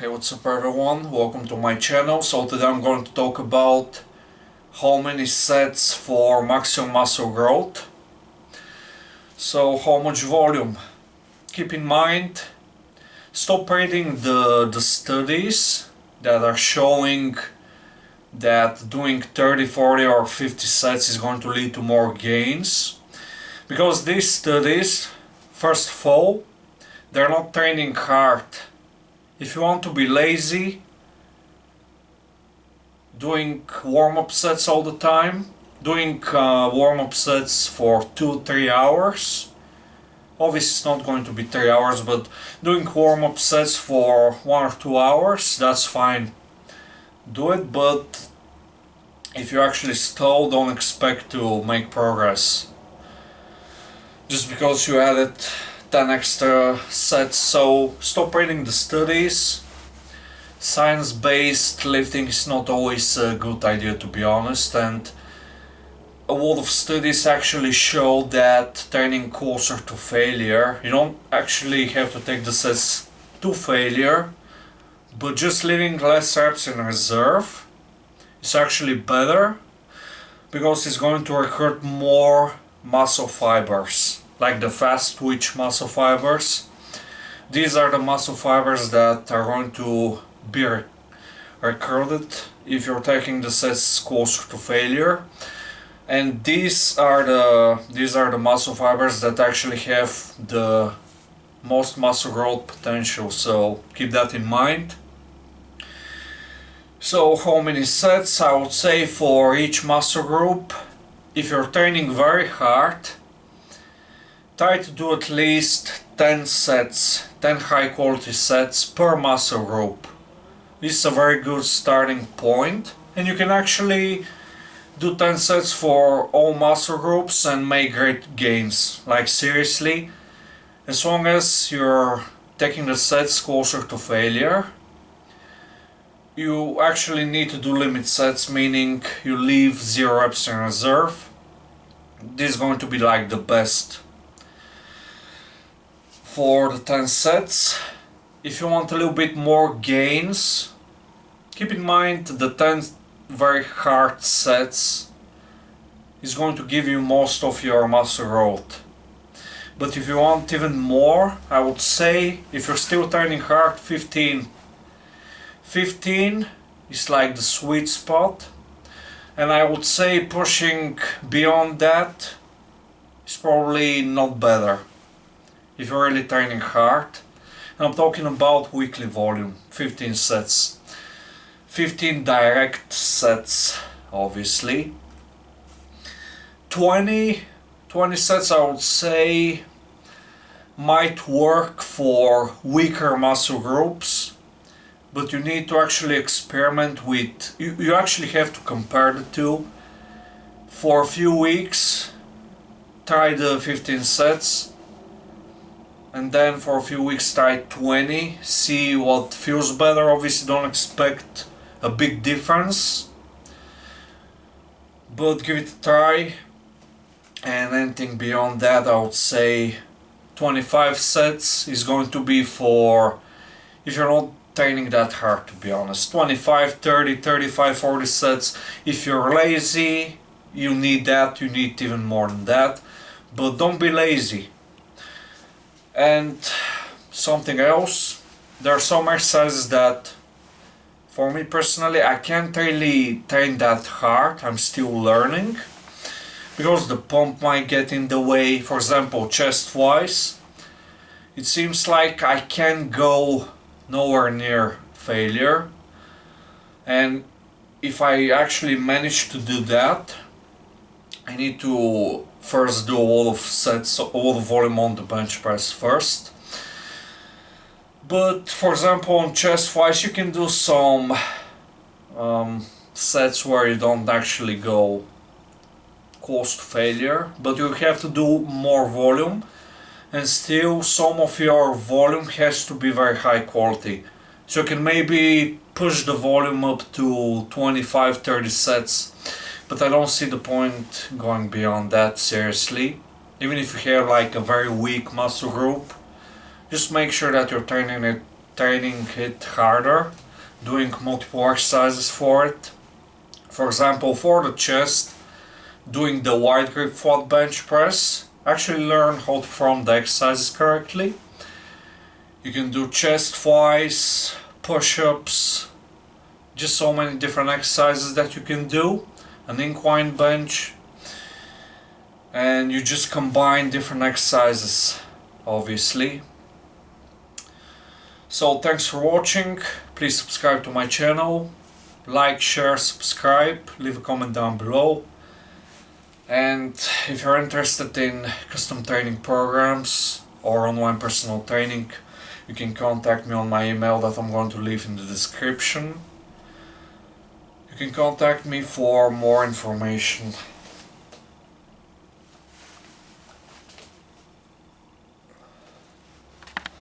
Hey, what's up everyone? Welcome to my channel. So today I'm going to talk about how many sets for maximum muscle growth. So how much volume? Keep in mind, stop reading the studies that are showing that doing 30, 40 or 50 sets is going to lead to more gains. Because these studies, first of all, they're not training hard. If you want to be lazy, doing warm-up sets all the time, doing warm-up sets for 2-3 hours, obviously it's not going to be 3 hours, but doing warm-up sets for 1 or 2 hours, that's fine. Do it, but if you actually stall, don't expect to make progress. Just because you added 10 extra sets. So stop reading the studies. Science-based lifting is not always a good idea, to be honest, and a lot of studies actually show that training closer to failure, you don't actually have to take the sets to failure, but just leaving less reps in reserve is actually better because it's going to recruit more muscle fibers, like the fast twitch muscle fibers. These are the muscle fibers that are going to be recruited if you're taking the sets closer to failure, and these are the muscle fibers that actually have the most muscle growth potential, so keep that in mind. So how many sets? I would say for each muscle group, if you're training very hard, try to do at least 10 sets, 10 high quality sets per muscle group. This is a very good starting point, and you can actually do 10 sets for all muscle groups and make great gains. Like seriously, as long as you're taking the sets closer to failure, you actually need to do limit sets, meaning you leave 0 reps in reserve. This is going to be like the best for the 10 sets. If you want a little bit more gains, keep in mind the 10 very hard sets is going to give you most of your muscle growth. But if you want even more, I would say, if you're still training hard, 15 is like the sweet spot, and I would say pushing beyond that is probably not better if you're really training hard. And I'm talking about weekly volume, 15 sets, 15 direct sets, obviously. 20 sets I would say might work for weaker muscle groups, but you need to actually experiment with, you actually have to compare the two. For a few weeks, try the 15 sets, and then for a few weeks try 20, see what feels better. Obviously don't expect a big difference, but give it a try. And anything beyond that, I would say 25 sets is going to be for if you're not training that hard, to be honest. 25, 30, 35, 40 sets. If you're lazy, you need that, you need even more than that, but don't be lazy. And something else, there are some exercises that for me personally I can't really train that hard, I'm still learning, because the pump might get in the way. For example, chest wise, it seems like I can't go nowhere near failure, and if I actually manage to do that, I need to first do a lot of sets, a lot of volume on the bench press first. But for example, on chest wise, you can do some sets where you don't actually go close to failure, but you have to do more volume, and still some of your volume has to be very high quality. So you can maybe push the volume up to 25-30 sets, but I don't see the point going beyond that, seriously. Even if you have like a very weak muscle group, just make sure that you're training training it harder, doing multiple exercises for it. For example, for the chest, doing the wide grip flat bench press, actually learn how to perform the exercises correctly. You can do chest flies, push-ups, just so many different exercises that you can do, an incline bench, and you just combine different exercises, obviously. So thanks for watching, please subscribe to my channel, like, share, subscribe, leave a comment down below. And if you're interested in custom training programs or online personal training, you can contact me on my email that I'm going to leave in the description. You can contact me for more information.